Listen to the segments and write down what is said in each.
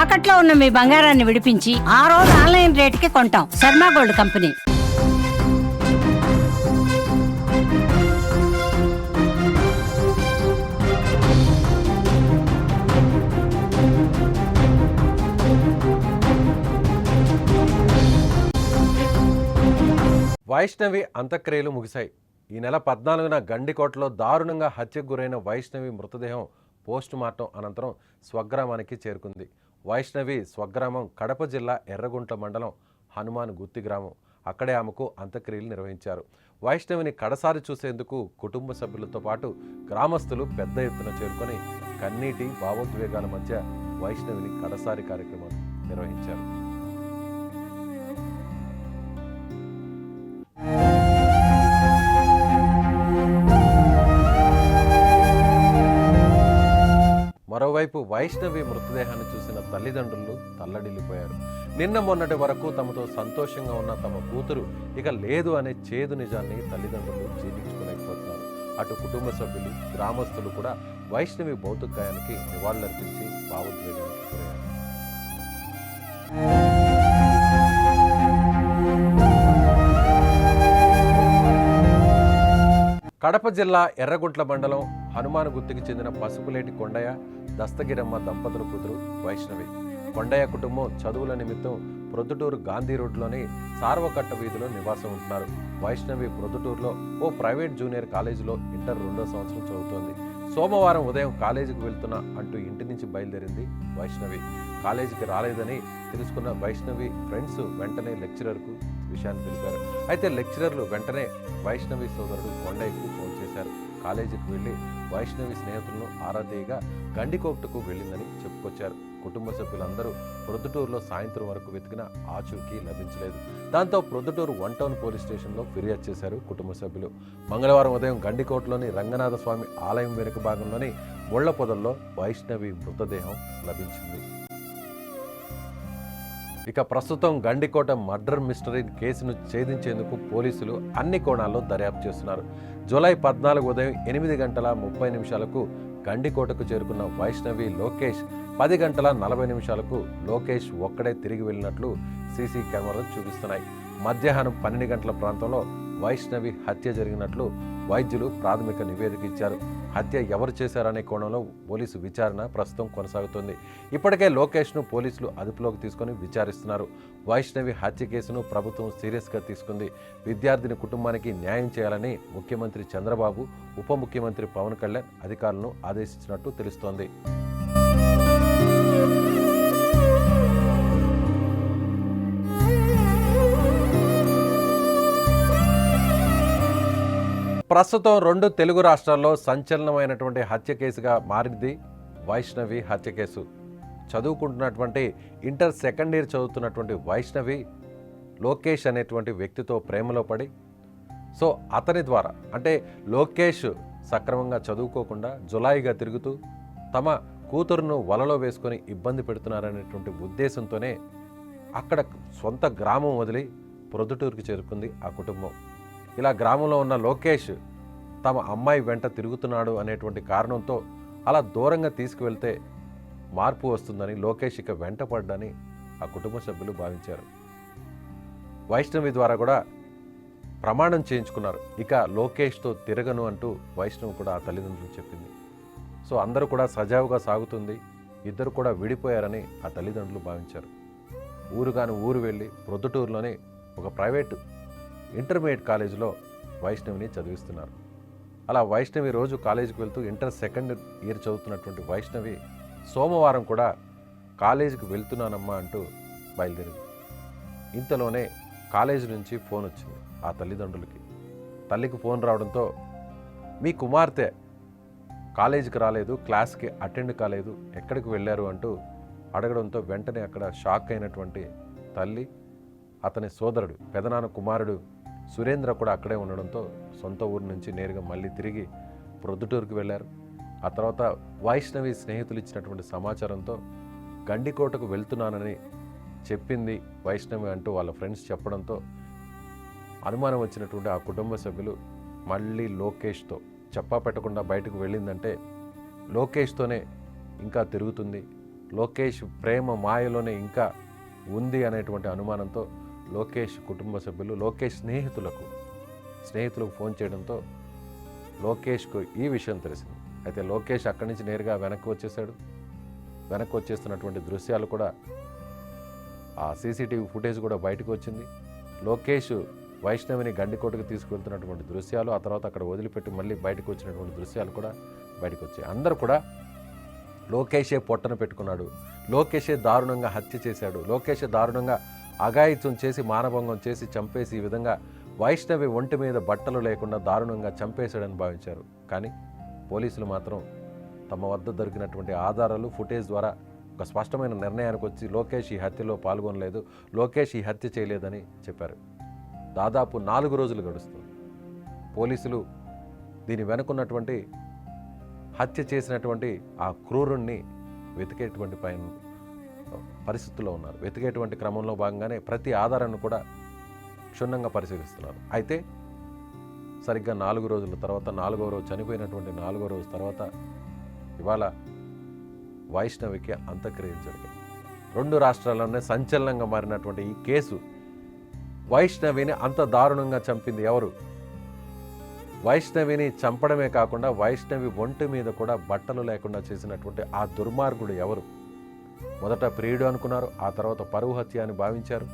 తాకట్లో ఉన్న మీ బంగారాన్ని విడిపించి ఆ రోజు ఆన్లైన్ రేటుకి కొంటాం. Sharma gold company. వైష్ణవి అంత్యక్రియలు ముగిశాయి. ఈ నెల 14న గండికోటలో దారుణంగా హత్యకు గురైన వైష్ణవి మృతదేహం పోస్టు మార్టం అనంతరం స్వగ్రామానికి చేరుకుంది. వైష్ణవి స్వగ్రామం కడప జిల్లా ఎర్రగుంట్ల మండలం హనుమాన్ గుత్తి గ్రామం. అక్కడే ఆమెకు అంత్యక్రియలు నిర్వహించారు. వైష్ణవిని కడసారి చూసేందుకు కుటుంబ సభ్యులతో పాటు గ్రామస్తులు పెద్ద ఎత్తున చేరుకొని కన్నీటి భావోద్వేగాల మధ్య వైష్ణవిని కడసారి కార్యక్రమం నిర్వహించారు. మరోవైపు వైష్ణవి మృతదేహాన్ని చూసిన తల్లిదండ్రులు తల్లడిల్లిపోయారు. నిన్న మొన్నటి వరకు తమతో సంతోషంగా ఉన్న తమ కూతురు ఇక లేదు అనే చేదు నిజాన్ని తల్లిదండ్రులు జీర్ణించుకోలేకపోతున్నారు. అటు కుటుంబ సభ్యులు, గ్రామస్తులు కూడా వైష్ణవి భౌతికాయానికి నివాళులర్పించి భావోద్వేగానికి గురయ్యారు. కడప జిల్లా ఎర్రగుంట్ల మండలం హనుమాన్ గుత్తికి చెందిన పసుపులేటి కొండయ్య, దస్తగిరమ్మ దంపతుల కూతురు వైష్ణవి. కొండయ్య కుటుంబం చదువుల నిమిత్తం ప్రొద్దుటూరు గాంధీ రోడ్లోని సార్వకట్ట వీధిలో నివాసం ఉంటున్నారు. వైష్ణవి ప్రొద్దుటూరులో ఓ ప్రైవేట్ జూనియర్ కాలేజీలో ఇంటర్ 2వ సంవత్సరం చదువుతోంది. సోమవారం ఉదయం కాలేజీకి వెళ్తున్నా అంటూ ఇంటి నుంచి బయలుదేరింది వైష్ణవి. కాలేజీకి రాలేదని తెలుసుకున్న వైష్ణవి ఫ్రెండ్స్ వెంటనే లెక్చరర్కు విషయాన్ని తెలిపారు. అయితే లెక్చరర్లు వెంటనే వైష్ణవి సోదరుడు కొండయ్యకు ఫోన్ చేశారు. కాలేజీకి వెళ్లి వైష్ణవి స్నేహితులను ఆరాధ్యగా గండికోటకు వెళ్ళిందని చెప్పుకొచ్చారు. కుటుంబ సభ్యులందరూ ప్రొద్దుటూరులో సాయంత్రం వరకు వెతికినా ఆచూకీ లభించలేదు. దాంతో ప్రొద్దుటూరు 1 టౌన్ పోలీస్ స్టేషన్లో ఫిర్యాదు చేశారు కుటుంబ సభ్యులు. మంగళవారం ఉదయం గండికోటలోని రంగనాథ స్వామి ఆలయం వెనుక భాగంలోని ముళ్ల పొదల్లో వైష్ణవి మృతదేహం లభించింది. ఇక ప్రస్తుతం గండికోట మర్డర్ మిస్టరీ కేసును ఛేదించేందుకు పోలీసులు అన్ని కోణాల్లో దర్యాప్తు చేస్తున్నారు. జూలై 14 ఉదయం 8:30 గండికోటకు చేరుకున్న వైష్ణవి లోకేష్ 10:40 లోకేష్ ఒక్కడే తిరిగి వెళ్ళినట్లు సీసీ కెమెరాలు చూపిస్తున్నాయి. మధ్యాహ్నం 12 గంటల ప్రాంతంలో వైష్ణవి హత్య జరిగినట్లు వైద్యులు ప్రాథమిక నివేదిక ఇచ్చారు. హత్య ఎవరు చేశారనే కోణంలో పోలీసు విచారణ ప్రస్తుతం కొనసాగుతోంది. ఇప్పటికే లోకేష్ను పోలీసులు అదుపులోకి తీసుకొని విచారిస్తున్నారు. వైష్ణవి హత్య కేసును ప్రభుత్వం సీరియస్గా తీసుకుంది. విద్యార్థిని కుటుంబానికి న్యాయం చేయాలని ముఖ్యమంత్రి చంద్రబాబు, ఉప ముఖ్యమంత్రి పవన్ కళ్యాణ్ అధికారులను ఆదేశించినట్టు తెలుస్తోంది. ప్రస్తుతం 2 తెలుగు రాష్ట్రాల్లో సంచలనమైనటువంటి హత్య కేసుగా మారింది వైష్ణవి హత్య కేసు. చదువుకుంటున్నటువంటి ఇంటర్ 2nd ఇయర్ చదువుతున్నటువంటి వైష్ణవి లోకేష్ అనేటువంటి వ్యక్తితో ప్రేమలో పడి అతని ద్వారా అంటే లోకేష్ సక్రమంగా చదువుకోకుండా జులాయిగా తిరుగుతూ తమ కూతురును వలలో వేసుకొని ఇబ్బంది పెడుతున్నారనేటువంటి ఉద్దేశంతోనే అక్కడ సొంత గ్రామం వదిలి ప్రొద్దుటూరుకి చేరుకుంది ఆ కుటుంబం. ఇలా గ్రామంలో ఉన్న లోకేష్ తమ అమ్మాయి వెంట తిరుగుతున్నాడు అనేటువంటి కారణంతో అలా దూరంగా తీసుకువెళ్తే మార్పు వస్తుందని లోకేష్ ఇక వెంట పడ్డని ఆ కుటుంబ సభ్యులు భావించారు. వైష్ణవి ద్వారా కూడా ప్రమాణం చేయించుకున్నారు. ఇక లోకేష్తో తిరగను అంటూ వైష్ణవి కూడా ఆ తల్లిదండ్రులు చెప్పింది. అందరూ కూడా సజావుగా సాగుతుంది, ఇద్దరు కూడా విడిపోయారని ఆ తల్లిదండ్రులు భావించారు. ఊరు వెళ్ళి ప్రొద్దుటూరులోని ఒక ప్రైవేటు ఇంటర్మీడియట్ కాలేజీలో వైష్ణవిని చదివిస్తున్నారు. అలా వైష్ణవి రోజు కాలేజీకి వెళ్తూ ఇంటర్ 2nd ఇయర్ చదువుతున్నటువంటి వైష్ణవి సోమవారం కూడా కాలేజీకి వెళ్తున్నానమ్మా అంటూ బయలుదేరింది. ఇంతలోనే కాలేజీ నుంచి ఫోన్ వచ్చింది ఆ తల్లిదండ్రులకి. తల్లికి ఫోన్ రావడంతో మీ కుమార్తె కాలేజీకి రాలేదు, క్లాస్కి అటెండ్ కాలేదు, ఎక్కడికి వెళ్ళారు అంటూ అడగడంతో వెంటనే అక్కడ షాక్ అయినటువంటి తల్లి, అతని సోదరుడు పెదనాన్న కుమారుడు సురేంద్ర కూడా అక్కడే ఉండడంతో సొంత ఊరు నుంచి నేరుగా మళ్ళీ తిరిగి ప్రొద్దుటూరుకు వెళ్ళారు. ఆ తర్వాత వైష్ణవి స్నేహితులు ఇచ్చినటువంటి సమాచారంతో గండికోటకు వెళ్తున్నానని చెప్పింది వైష్ణవి అంటూ వాళ్ళ ఫ్రెండ్స్ చెప్పడంతో అనుమానం వచ్చినటువంటి ఆ కుటుంబ సభ్యులు మళ్ళీ లోకేష్తో చెప్పా పెట్టకుండా బయటకు వెళ్ళిందంటే లోకేష్తోనే ఇంకా తిరుగుతుంది, లోకేష్ ప్రేమ మాయలోనే ఇంకా ఉంది అనేటువంటి అనుమానంతో లోకేష్ కుటుంబ సభ్యులు లోకేష్ స్నేహితులకు ఫోన్ చేయడంతో లోకేష్కు ఈ విషయం తెలిసింది. అయితే లోకేష్ అక్కడి నుంచి నేరుగా వెనక్కి వచ్చేసాడు. వెనక్కి వచ్చేస్తున్నటువంటి దృశ్యాలు కూడా ఆ సీసీటీవీ ఫుటేజ్ కూడా బయటకు వచ్చింది. లోకేష్ వైష్ణవిని గండికోటకు తీసుకువెళ్తున్నటువంటి దృశ్యాలు, ఆ తర్వాత అక్కడ వదిలిపెట్టి మళ్ళీ బయటకు వచ్చినటువంటి దృశ్యాలు కూడా బయటకు వచ్చాయి. అందరూ కూడా లోకేషే పొట్టన పెట్టుకున్నాడు, లోకేషే దారుణంగా హత్య చేశాడు, లోకేషే దారుణంగా అఘాయిత్యం చేసి మానభంగం చేసి చంపేసి ఈ విధంగా వైష్ణవి ఒంటి మీద బట్టలు లేకుండా దారుణంగా చంపేశాడని భావించారు. కానీ పోలీసులు మాత్రం తమ వద్ద దొరికినటువంటి ఆధారాలు ఫుటేజ్ ద్వారా ఒక స్పష్టమైన నిర్ణయానికి వచ్చి లోకేష్ ఈ హత్యలో పాల్గొనలేదు, లోకేష్ ఈ హత్య చేయలేదని చెప్పారు. దాదాపు 4 రోజులు గడుస్తుంది. పోలీసులు దీని వెనుకున్నటువంటి హత్య చేసినటువంటి ఆ క్రూరుణ్ణి వెతికేటువంటి పరిస్థితుల్లో ఉన్నారు. వెతికేటువంటి క్రమంలో భాగంగానే ప్రతి ఆధారాన్ని కూడా క్షుణ్ణంగా పరిశీలిస్తున్నారు. అయితే సరిగ్గా 4 రోజుల తర్వాత 4వ రోజు చనిపోయినటువంటి 4వ రోజు తర్వాత ఇవాళ వైష్ణవికి అంత్యక్రియలు జరిగాయి. 2 రాష్ట్రాల్లోనే సంచలనంగా మారినటువంటి ఈ కేసు, వైష్ణవిని అంత దారుణంగా చంపింది ఎవరు? వైష్ణవిని చంపడమే కాకుండా వైష్ణవి ఒంటి మీద కూడా బట్టలు లేకుండా చేసినటువంటి ఆ దుర్మార్గుడు ఎవరు? మొదట ప్రియుడు అనుకున్నారు, ఆ తర్వాత పరువు హత్య అని భావించారు.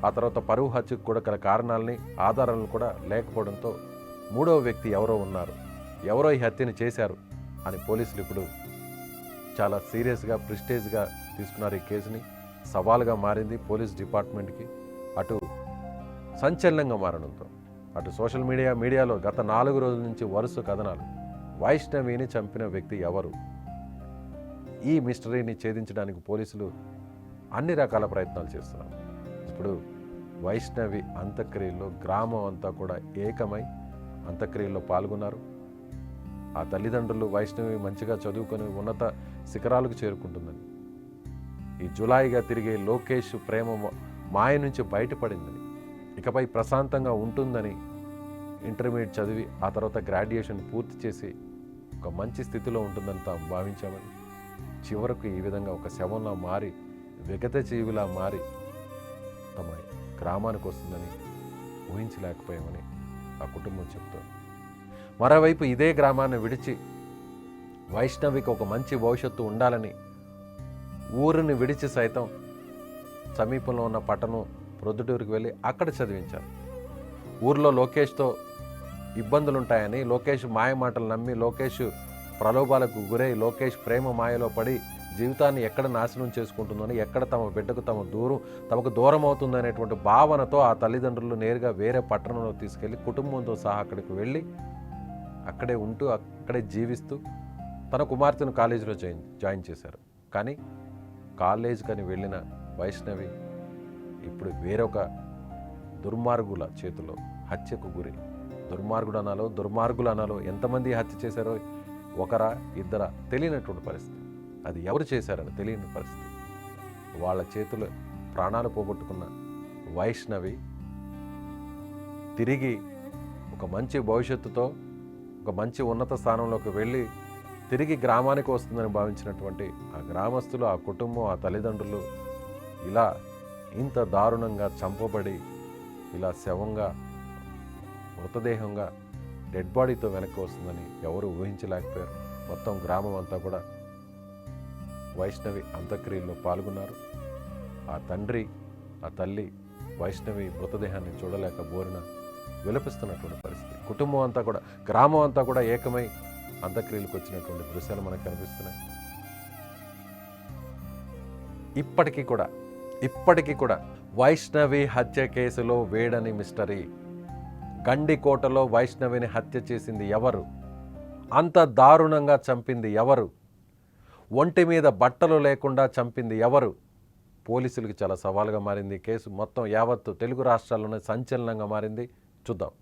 ఆ తర్వాత పరువు హత్యకు కూడా గల కారణాలని ఆధారాలను కూడా లేకపోవడంతో 3వ వ్యక్తి ఎవరో ఉన్నారు, ఎవరో ఈ హత్యని చేశారు అని పోలీసులు ఇప్పుడు చాలా సీరియస్గా ప్రిస్టేజ్గా తీసుకున్నారు. ఈ కేసుని సవాలుగా మారింది పోలీస్ డిపార్ట్మెంట్కి. అటు సంచలనంగా మారడంతో అటు సోషల్ మీడియాలో గత 4 రోజుల నుంచి వరుస కథనాలు, వైష్ణవిని చంపిన వ్యక్తి ఎవరు? ఈ మిస్టరీని ఛేదించడానికి పోలీసులు అన్ని రకాల ప్రయత్నాలు చేస్తున్నారు. ఇప్పుడు వైష్ణవి అంత్యక్రియల్లో గ్రామం అంతా కూడా ఏకమై అంత్యక్రియల్లో పాల్గొన్నారు. ఆ తల్లిదండ్రులు వైష్ణవి మంచిగా చదువుకొని ఉన్నత శిఖరాలకు చేరుకుంటుందని, ఈ జులాయిగా తిరిగే లోకేష్ ప్రేమ మాయ నుంచి బయటపడిందని, ఇకపై ప్రశాంతంగా ఉంటుందని, ఇంటర్మీడియట్ చదివి ఆ తర్వాత గ్రాడ్యుయేషన్ పూర్తి చేసి ఒక మంచి స్థితిలో ఉంటుందని తాము భావించామని, చివరకు ఈ విధంగా ఒక శవంలా మారి విగత జీవిలా మారి తమ గ్రామానికి వస్తుందని ఊహించలేకపోయామని ఆ కుటుంబం చెప్తోంది. మరోవైపు ఇదే గ్రామాన్ని విడిచి వైష్ణవికి ఒక మంచి భవిష్యత్తు ఉండాలని ఊరిని విడిచి సైతం సమీపంలో ఉన్న పట్టణం ప్రొద్దుటూరుకు వెళ్ళి అక్కడ చదివించారు. ఊర్లో లోకేష్తో ఇబ్బందులుంటాయని, లోకేష్ మాయ మాటలు నమ్మి, లోకేష్ ప్రలోభాలకు గురై, లోకేష్ ప్రేమ మాయలో పడి జీవితాన్ని ఎక్కడ నాశనం చేసుకుంటుందని, ఎక్కడ తమ బిడ్డకు తమకు దూరం అవుతుందనేటువంటి భావనతో ఆ తల్లిదండ్రులు నేరుగా వేరే పట్టణంలో తీసుకెళ్ళి కుటుంబంతో సహా అక్కడికి వెళ్ళి అక్కడే ఉంటూ అక్కడే జీవిస్తూ తన కుమార్తెను కాలేజీలో జాయిన్ చేశారు. కానీ కాలేజీకని వెళ్ళిన వైష్ణవి ఇప్పుడు వేరొక దుర్మార్గుల చేతిలో హత్యకు గురి. దుర్మార్గులు అనాలో ఎంతమంది హత్య చేశారో, ఒకరా ఇద్దరా తెలియనటువంటి పరిస్థితి. అది ఎవరు చేశారని తెలియని పరిస్థితి. వాళ్ళ చేతులు ప్రాణాలు పోగొట్టుకున్న వైష్ణవి తిరిగి ఒక మంచి భవిష్యత్తుతో ఒక మంచి ఉన్నత స్థానంలోకి వెళ్ళి తిరిగి గ్రామానికి వస్తుందని భావించినటువంటి ఆ గ్రామస్తులు, ఆ కుటుంబం, ఆ తల్లిదండ్రులు ఇలా ఇంత దారుణంగా చంపబడి ఇలా శవంగా, మృతదేహంగా, డెడ్ బాడీతో వెనక్కి వస్తుందని ఎవరు ఊహించలేకపోయారు. మొత్తం గ్రామం అంతా కూడా వైష్ణవి అంత్యక్రియల్లో పాల్గొన్నారు. ఆ తండ్రి, ఆ తల్లి వైష్ణవి మృతదేహాన్ని చూడలేక బోరిన విలపిస్తున్నటువంటి పరిస్థితి. కుటుంబం అంతా కూడా, గ్రామం అంతా కూడా ఏకమై అంత్యక్రియలకు వచ్చినటువంటి దృశ్యాలు మనకు కనిపిస్తున్నాయి. ఇప్పటికీ కూడా వైష్ణవి హత్య కేసులో వేడని మిస్టరీ. గండికోటలో వైష్ణవిని హత్య చేసింది ఎవరు? అంత దారుణంగా చంపింది ఎవరు? ఒంటి మీద బట్టలు లేకుండా చంపింది ఎవరు? పోలీసులకి చాలా సవాలుగా మారింది కేసు. మొత్తం యావత్తు తెలుగు రాష్ట్రాల్లోనే సంచలనంగా మారింది. చూద్దాం.